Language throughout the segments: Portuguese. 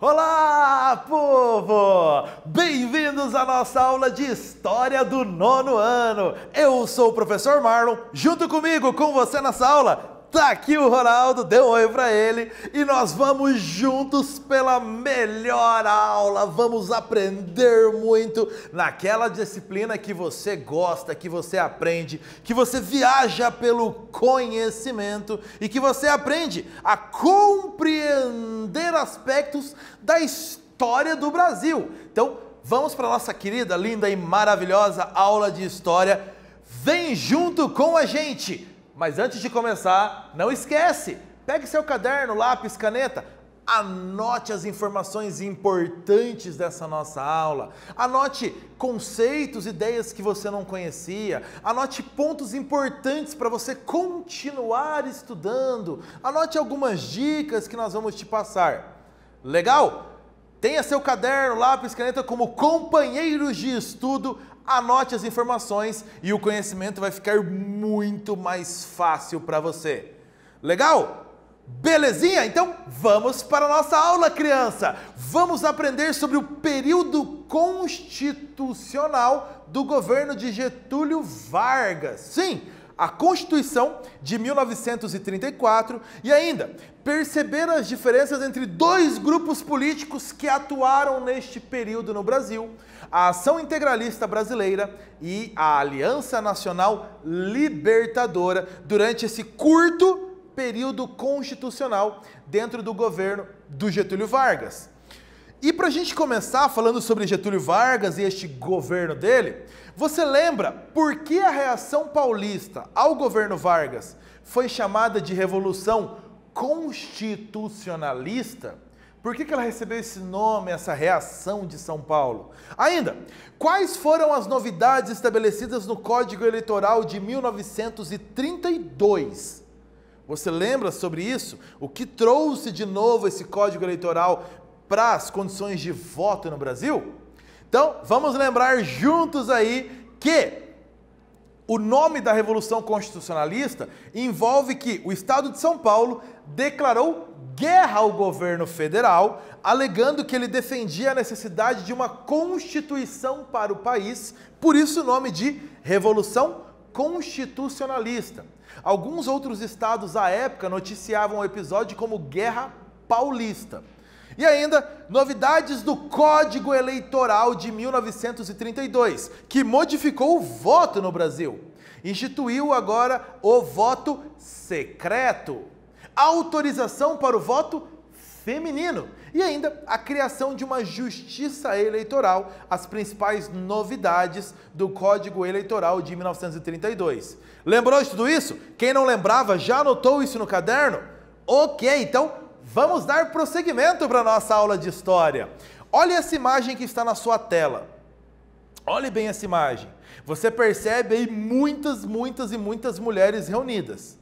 Olá, povo! Bem-vindos à nossa aula de História do nono ano. Eu sou o professor Marlon, junto comigo, com você nessa aula, tá aqui o Ronaldo, dê um oi pra ele e nós vamos juntos pela melhor aula, vamos aprender muito naquela disciplina que você gosta, que você aprende, que você viaja pelo conhecimento e que você aprende a compreender aspectos da história do Brasil. Então, vamos para a nossa querida, linda e maravilhosa aula de história. Vem junto com a gente! Mas antes de começar, não esquece, pegue seu caderno, lápis, caneta, anote as informações importantes dessa nossa aula, anote conceitos, ideias que você não conhecia, anote pontos importantes para você continuar estudando, anote algumas dicas que nós vamos te passar. Legal? Tenha seu caderno, lápis, caneta como companheiros de estudo. Anote as informações e o conhecimento vai ficar muito mais fácil para você. Legal? Belezinha? Então vamos para a nossa aula, criança! Vamos aprender sobre o período constitucional do governo de Getúlio Vargas. Sim, a Constituição de 1934 e ainda perceber as diferenças entre dois grupos políticos que atuaram neste período no Brasil, a Ação Integralista Brasileira e a Aliança Nacional Libertadora, durante esse curto período constitucional dentro do governo do Getúlio Vargas. E para a gente começar falando sobre Getúlio Vargas e este governo dele, você lembra por que a reação paulista ao governo Vargas foi chamada de Revolução Constitucionalista? Por que ela recebeu esse nome, essa reação de São Paulo? Ainda, quais foram as novidades estabelecidas no Código Eleitoral de 1932? Você lembra sobre isso? O que trouxe de novo esse Código Eleitoral para as condições de voto no Brasil? Então, vamos lembrar juntos aí que o nome da Revolução Constitucionalista envolve que o Estado de São Paulo declarou guerra ao governo federal, alegando que ele defendia a necessidade de uma Constituição para o país, por isso o nome de Revolução Constitucionalista. Alguns outros estados à época noticiavam o episódio como Guerra Paulista. E ainda, novidades do Código Eleitoral de 1932, que modificou o voto no Brasil. Instituiu agora o voto secreto, autorização para o voto feminino e ainda a criação de uma justiça eleitoral, as principais novidades do Código Eleitoral de 1932. Lembrou de tudo isso? Quem não lembrava, já anotou isso no caderno? Ok, então vamos dar prosseguimento para a nossa aula de história. Olha essa imagem que está na sua tela. Olhe bem essa imagem. Você percebe aí muitas mulheres reunidas.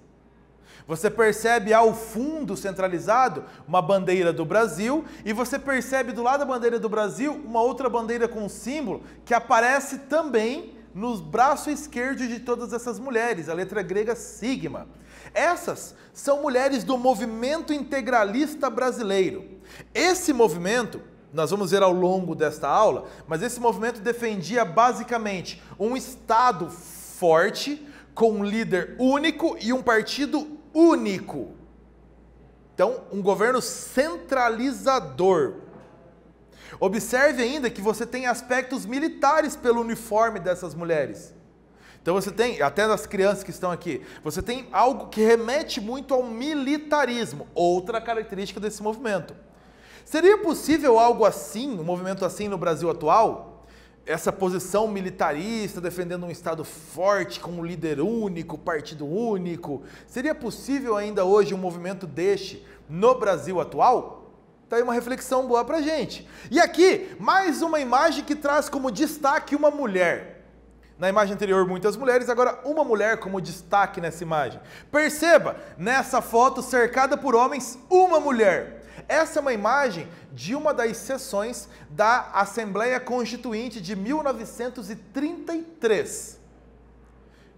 Você percebe ao fundo centralizado uma bandeira do Brasil e você percebe do lado da bandeira do Brasil uma outra bandeira com um símbolo que aparece também no braço esquerdo de todas essas mulheres, a letra grega sigma. Essas são mulheres do movimento integralista brasileiro. Esse movimento, nós vamos ver ao longo desta aula, mas esse movimento defendia basicamente um Estado forte, com um líder único e um partido único. Então, um governo centralizador. Observe ainda que você tem aspectos militares pelo uniforme dessas mulheres. Então você tem, até das crianças que estão aqui, você tem algo que remete muito ao militarismo, outra característica desse movimento. Seria possível algo assim, um movimento assim no Brasil atual? Essa posição militarista, defendendo um Estado forte, com um líder único, partido único. Seria possível ainda hoje um movimento deste no Brasil atual? Tá aí uma reflexão boa pra gente. E aqui, mais uma imagem que traz como destaque uma mulher. Na imagem anterior, muitas mulheres, agora uma mulher como destaque nessa imagem. Perceba, nessa foto cercada por homens, uma mulher. Essa é uma imagem de uma das sessões da Assembleia Constituinte de 1933,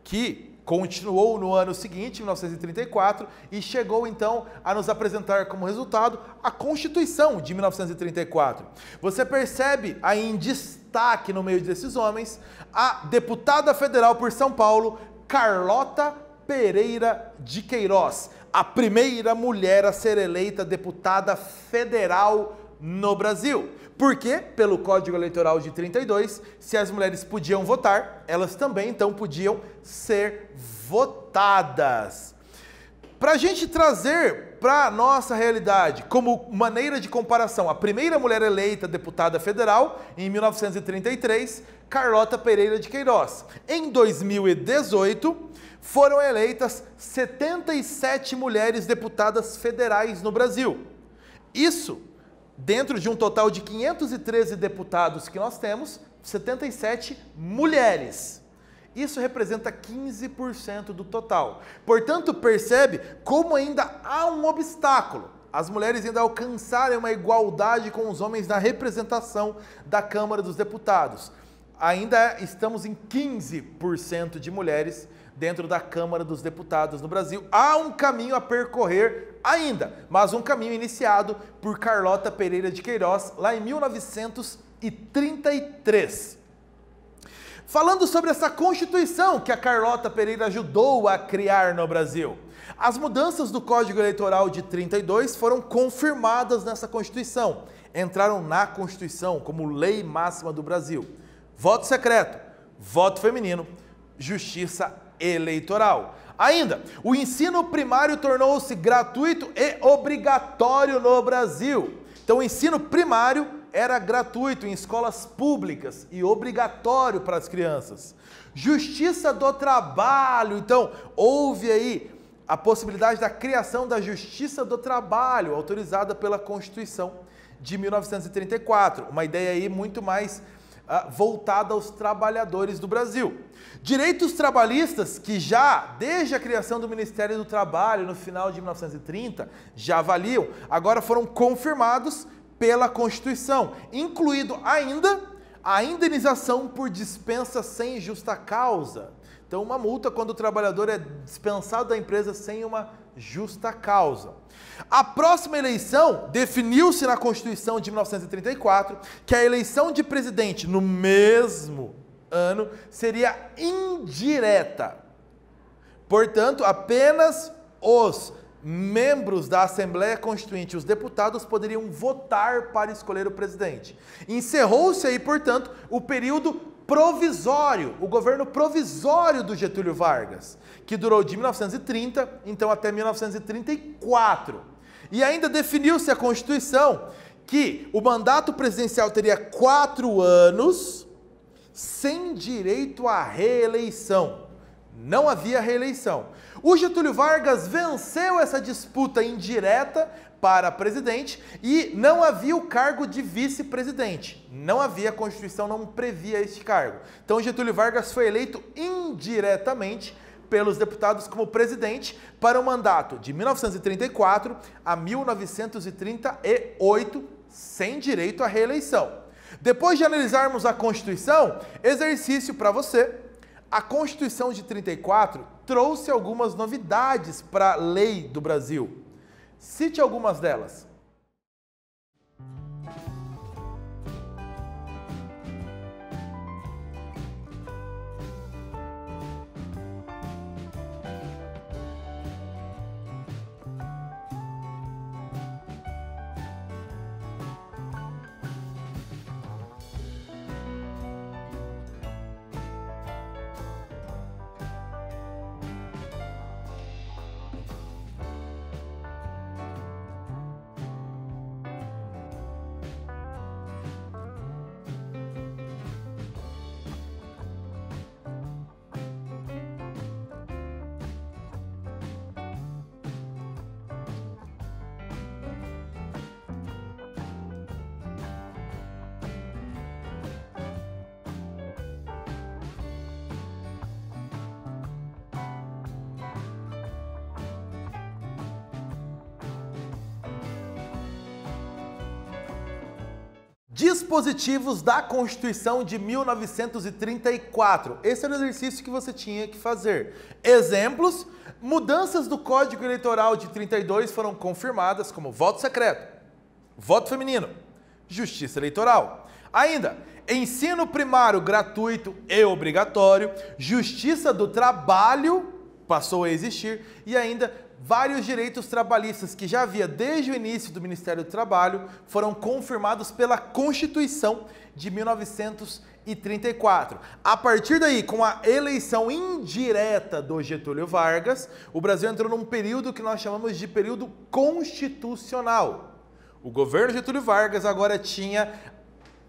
que continuou no ano seguinte, 1934, e chegou então a nos apresentar como resultado a Constituição de 1934. Você percebe aí em destaque no meio desses homens a deputada federal por São Paulo, Carlota Pereira de Queiroz, a primeira mulher a ser eleita deputada federal no Brasil. Porque, pelo Código Eleitoral de 32, se as mulheres podiam votar, elas também então podiam ser votadas. Para a gente trazer para a nossa realidade, como maneira de comparação, a primeira mulher eleita deputada federal, em 1933, Carlota Pereira de Queiroz. Em 2018, foram eleitas 77 mulheres deputadas federais no Brasil. Isso dentro de um total de 513 deputados que nós temos, 77 mulheres. Isso representa 15% do total. Portanto, percebe como ainda há um obstáculo. As mulheres ainda alcançarem uma igualdade com os homens na representação da Câmara dos Deputados. Ainda estamos em 15% de mulheres dentro da Câmara dos Deputados no Brasil. Há um caminho a percorrer ainda, mas um caminho iniciado por Carlota Pereira de Queiroz lá em 1933. Falando sobre essa Constituição que a Carlota Pereira ajudou a criar no Brasil. As mudanças do Código Eleitoral de 32 foram confirmadas nessa Constituição. Entraram na Constituição como lei máxima do Brasil. Voto secreto, voto feminino, justiça eleitoral. Ainda, o ensino primário tornou-se gratuito e obrigatório no Brasil. Então, o ensino primário era gratuito em escolas públicas e obrigatório para as crianças. Justiça do trabalho. Então, houve aí a possibilidade da criação da Justiça do Trabalho, autorizada pela Constituição de 1934. Uma ideia aí muito mais voltada aos trabalhadores do Brasil. Direitos trabalhistas que já, desde a criação do Ministério do Trabalho, no final de 1930, já valiam, agora foram confirmados pela Constituição, incluído ainda a indenização por dispensa sem justa causa. Então, uma multa quando o trabalhador é dispensado da empresa sem uma justa causa. A próxima eleição definiu-se na Constituição de 1934 que a eleição de presidente no mesmo ano seria indireta. Portanto, apenas os membros da Assembleia Constituinte, os deputados, poderiam votar para escolher o presidente. Encerrou-se aí, portanto, o período provisório, o governo provisório do Getúlio Vargas, que durou de 1930, então, até 1934. E ainda definiu-se a Constituição que o mandato presidencial teria 4 anos sem direito à reeleição. Não havia reeleição. O Getúlio Vargas venceu essa disputa indireta para presidente e não havia o cargo de vice-presidente. Não havia, a Constituição não previa este cargo. Então Getúlio Vargas foi eleito indiretamente pelos deputados como presidente para o mandato de 1934 a 1938, sem direito à reeleição. Depois de analisarmos a Constituição, exercício para você. A Constituição de 34 trouxe algumas novidades para a lei do Brasil. Cite algumas delas. Dispositivos da Constituição de 1934. Esse era o exercício que você tinha que fazer. Exemplos: mudanças do Código Eleitoral de 32 foram confirmadas, como voto secreto, voto feminino, justiça eleitoral. Ainda, ensino primário gratuito e obrigatório, justiça do trabalho passou a existir e ainda vários direitos trabalhistas que já havia desde o início do Ministério do Trabalho foram confirmados pela Constituição de 1934. A partir daí, com a eleição indireta do Getúlio Vargas, o Brasil entrou num período que nós chamamos de período constitucional. O governo Getúlio Vargas agora tinha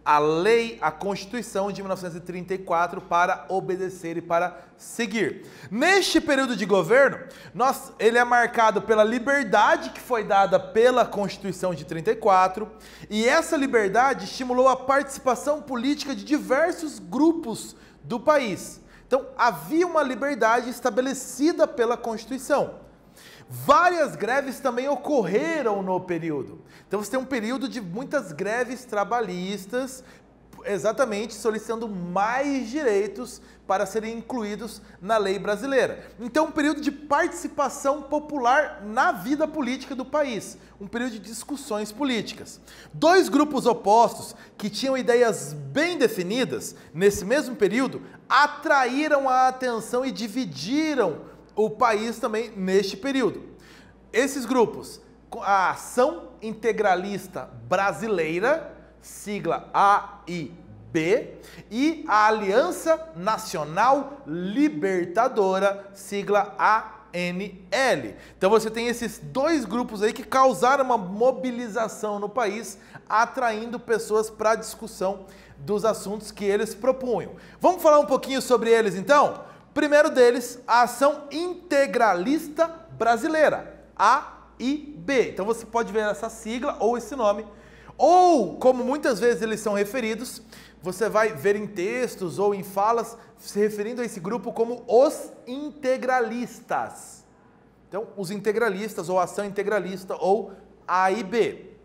a lei, a Constituição de 1934 para obedecer e para seguir. Neste período de governo, ele é marcado pela liberdade que foi dada pela Constituição de 34, e essa liberdade estimulou a participação política de diversos grupos do país. Então, havia uma liberdade estabelecida pela Constituição. Várias greves também ocorreram no período. Então você tem um período de muitas greves trabalhistas, exatamente solicitando mais direitos para serem incluídos na lei brasileira. Então um período de participação popular na vida política do país, um período de discussões políticas. Dois grupos opostos que tinham ideias bem definidas nesse mesmo período atraíram a atenção e dividiram o país também neste período. Esses grupos, a Ação Integralista Brasileira, sigla AIB, e a Aliança Nacional Libertadora, sigla ANL. Então você tem esses dois grupos aí que causaram uma mobilização no país, atraindo pessoas para a discussão dos assuntos que eles propunham. Vamos falar um pouquinho sobre eles então? Primeiro deles, a Ação Integralista Brasileira, AIB. Então você pode ver essa sigla ou esse nome, ou como muitas vezes eles são referidos, você vai ver em textos ou em falas se referindo a esse grupo como os integralistas. Então, os integralistas ou Ação Integralista ou AIB.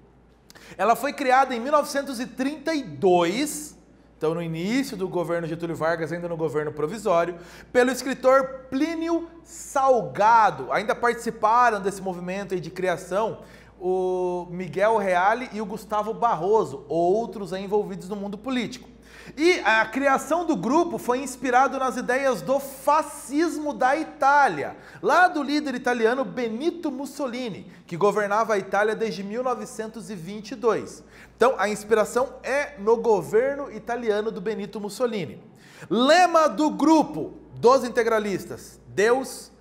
Ela foi criada em 1932, então no início do governo Getúlio Vargas, ainda no governo provisório, pelo escritor Plínio Salgado. Ainda participaram desse movimento aí de criação o Miguel Reale e o Gustavo Barroso, outros aí envolvidos no mundo político. E a criação do grupo foi inspirado nas ideias do fascismo da Itália, lá do líder italiano Benito Mussolini, que governava a Itália desde 1922. Então, a inspiração é no governo italiano do Benito Mussolini. Lema do grupo dos integralistas: Deus,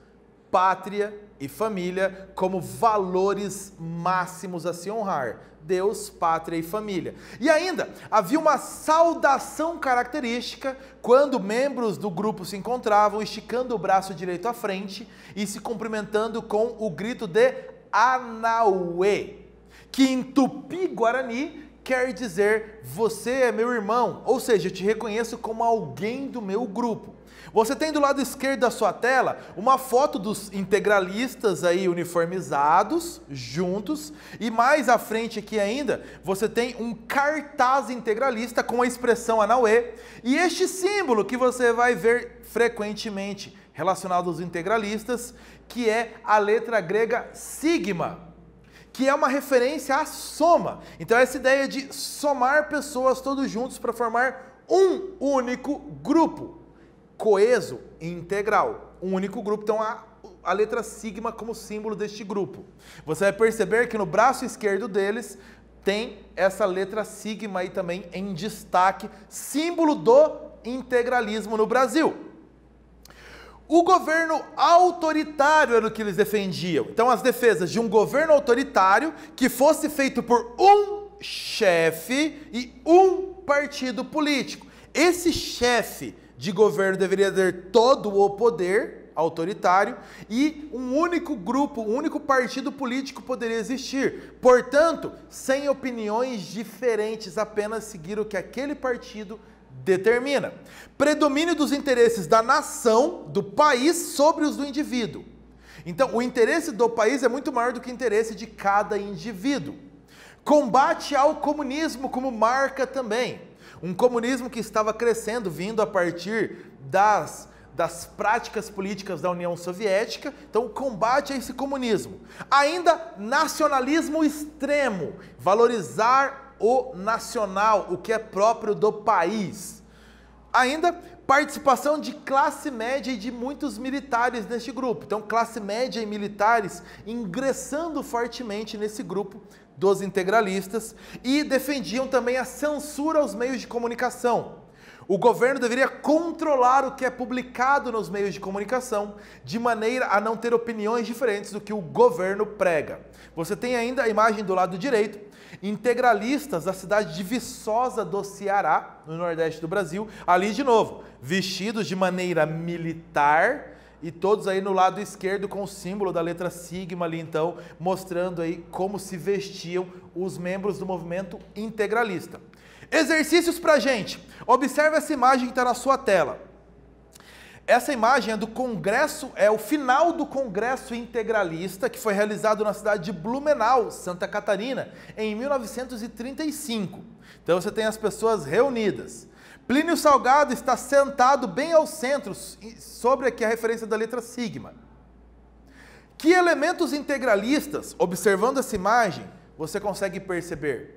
pátria e família como valores máximos a se honrar. Deus, pátria e família. E ainda, havia uma saudação característica quando membros do grupo se encontravam esticando o braço direito à frente e se cumprimentando com o grito de Anauê, que em Tupi-Guarani quer dizer: você é meu irmão, ou seja, eu te reconheço como alguém do meu grupo. Você tem do lado esquerdo da sua tela uma foto dos integralistas aí uniformizados, juntos, e mais à frente aqui ainda você tem um cartaz integralista com a expressão Anauê, e este símbolo que você vai ver frequentemente relacionado aos integralistas, que é a letra grega sigma, que é uma referência à soma. Então essa ideia de somar pessoas todos juntos para formar um único grupo, coeso e integral, um único grupo. Então a letra sigma como símbolo deste grupo. Você vai perceber que no braço esquerdo deles tem essa letra sigma aí também em destaque, símbolo do integralismo no Brasil. O governo autoritário era o que eles defendiam. Então as defesas de um governo autoritário que fosse feito por um chefe e um partido político. Esse chefe de governo deveria ter todo o poder autoritário e um único grupo, um único partido político poderia existir. Portanto, sem opiniões diferentes, apenas seguir o que aquele partido determina. Predomínio dos interesses da nação, do país, sobre os do indivíduo. Então, o interesse do país é muito maior do que o interesse de cada indivíduo. Combate ao comunismo como marca também. Um comunismo que estava crescendo, vindo a partir das práticas políticas da União Soviética. Então, combate a esse comunismo. Ainda nacionalismo extremo, valorizar o nacional, o que é próprio do país. Ainda participação de classe média e de muitos militares neste grupo. Então, classe média e militares ingressando fortemente nesse grupo dos integralistas e defendiam também a censura aos meios de comunicação. O governo deveria controlar o que é publicado nos meios de comunicação, de maneira a não ter opiniões diferentes do que o governo prega. Você tem ainda a imagem do lado direito, integralistas da cidade de Viçosa do Ceará, no nordeste do Brasil, ali de novo, vestidos de maneira militar e todos aí no lado esquerdo com o símbolo da letra sigma ali então, mostrando aí como se vestiam os membros do movimento integralista. Exercícios pra gente. Observe essa imagem que está na sua tela. Essa imagem é do congresso, é o final do congresso integralista que foi realizado na cidade de Blumenau, Santa Catarina, em 1935. Então você tem as pessoas reunidas. Plínio Salgado está sentado bem ao centro, sobre aqui a referência da letra sigma. Que elementos integralistas, observando essa imagem, você consegue perceber?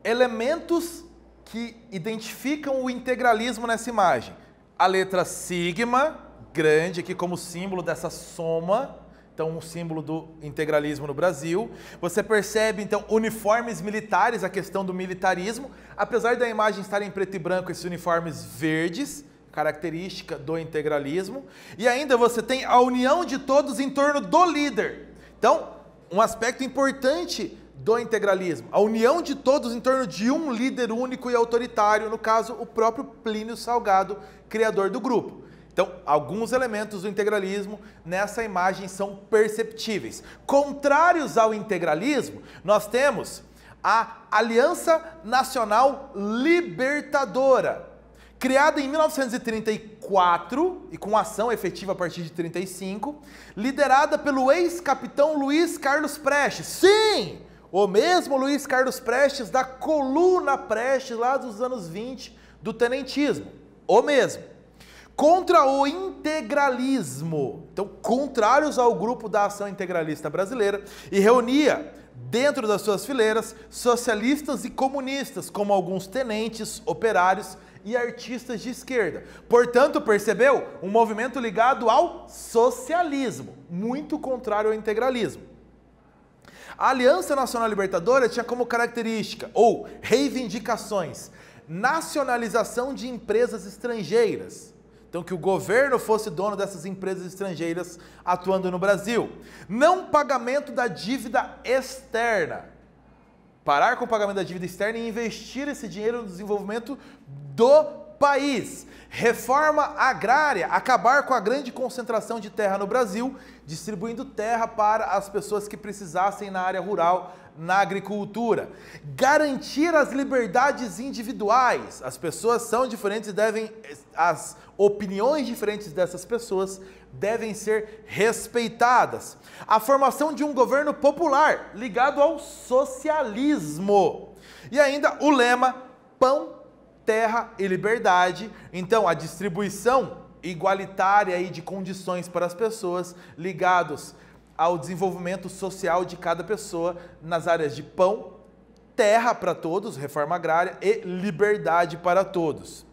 Elementos que identificam o integralismo nessa imagem. A letra sigma, grande aqui como símbolo dessa soma, então um símbolo do integralismo no Brasil. Você percebe então uniformes militares, a questão do militarismo, apesar da imagem estar em preto e branco, esses uniformes verdes, característica do integralismo. E ainda você tem a união de todos em torno do líder. Então, um aspecto importante do integralismo, a união de todos em torno de um líder único e autoritário, no caso, o próprio Plínio Salgado, criador do grupo. Então, alguns elementos do integralismo nessa imagem são perceptíveis. Contrários ao integralismo, nós temos a Aliança Nacional Libertadora, criada em 1934 e com ação efetiva a partir de 1935, liderada pelo ex-capitão Luiz Carlos Prestes. Sim! O mesmo Luiz Carlos Prestes da coluna Prestes lá dos anos 20 do tenentismo. O mesmo. Contra o integralismo. Então, contrários ao grupo da Ação Integralista Brasileira, e reunia dentro das suas fileiras socialistas e comunistas, como alguns tenentes, operários e artistas de esquerda. Portanto, percebeu? Um movimento ligado ao socialismo, muito contrário ao integralismo. A Aliança Nacional Libertadora tinha como característica, ou reivindicações, nacionalização de empresas estrangeiras. Então, que o governo fosse dono dessas empresas estrangeiras atuando no Brasil. Não pagamento da dívida externa. Parar com o pagamento da dívida externa e investir esse dinheiro no desenvolvimento do país. Reforma agrária, acabar com a grande concentração de terra no Brasil, distribuindo terra para as pessoas que precisassem na área rural, na agricultura. Garantir as liberdades individuais. As pessoas são diferentes e as opiniões diferentes dessas pessoas devem ser respeitadas. A formação de um governo popular ligado ao socialismo. E ainda o lema pão, terra e liberdade. Então, a distribuição igualitária aí de condições para as pessoas ligados ao desenvolvimento social de cada pessoa nas áreas de pão, terra para todos, reforma agrária e liberdade para todos.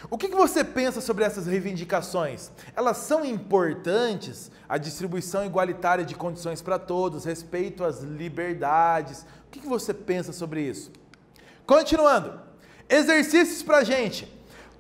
O que você pensa sobre essas reivindicações? Elas são importantes? A distribuição igualitária de condições para todos, respeito às liberdades. O que você pensa sobre isso? Continuando. Exercícios para gente.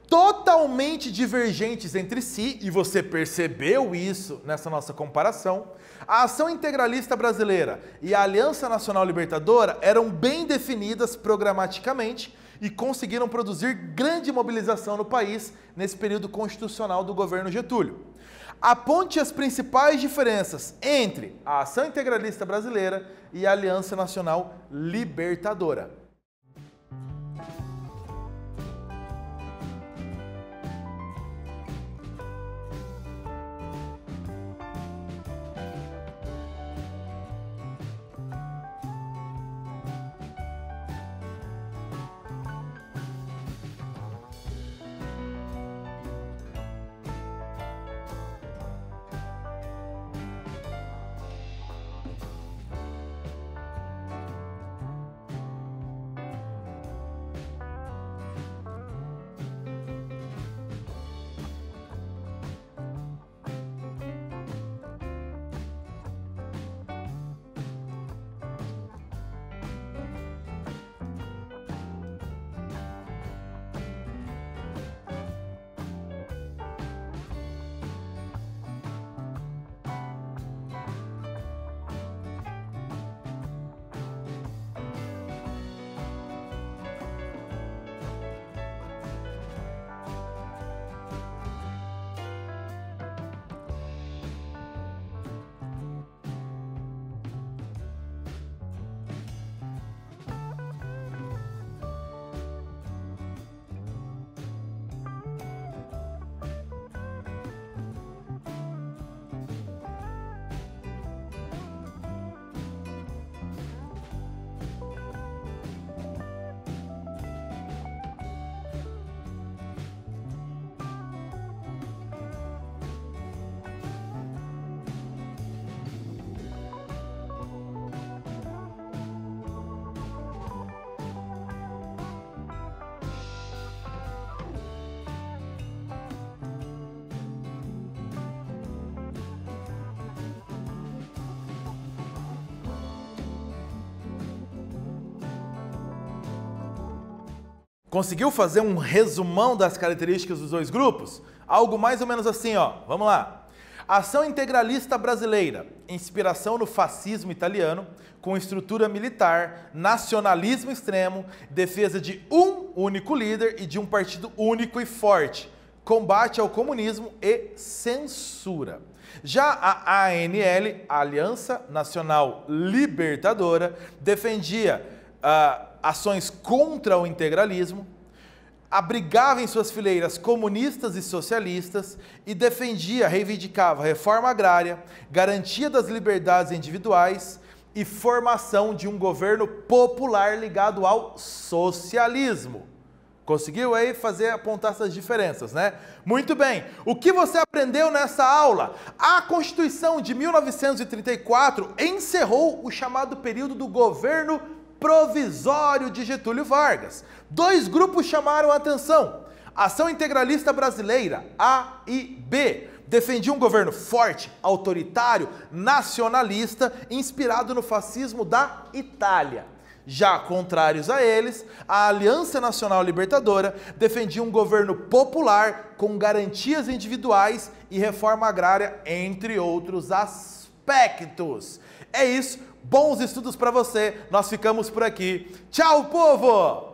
Totalmente divergentes entre si, e você percebeu isso nessa nossa comparação. A Ação Integralista Brasileira e a Aliança Nacional Libertadora eram bem definidas programaticamente e conseguiram produzir grande mobilização no país nesse período constitucional do governo Getúlio. Aponte as principais diferenças entre a Ação Integralista Brasileira e a Aliança Nacional Libertadora. Conseguiu fazer um resumão das características dos dois grupos? Algo mais ou menos assim, ó. Vamos lá. Ação integralista brasileira, inspiração no fascismo italiano, com estrutura militar, nacionalismo extremo, defesa de um único líder e de um partido único e forte, combate ao comunismo e censura. Já a ANL, a Aliança Nacional Libertadora, defendia ações contra o integralismo, abrigava em suas fileiras comunistas e socialistas e defendia, reivindicava reforma agrária, garantia das liberdades individuais e formação de um governo popular ligado ao socialismo. Conseguiu aí apontar essas diferenças, né? Muito bem. O que você aprendeu nessa aula? A Constituição de 1934 encerrou o chamado período do governo provisório de Getúlio Vargas. Dois grupos chamaram a atenção. Ação Integralista Brasileira, A e B, defendia um governo forte, autoritário, nacionalista, inspirado no fascismo da Itália. Já contrários a eles, a Aliança Nacional Libertadora defendia um governo popular com garantias individuais e reforma agrária, entre outros aspectos. É isso, bons estudos para você, nós ficamos por aqui. Tchau, povo!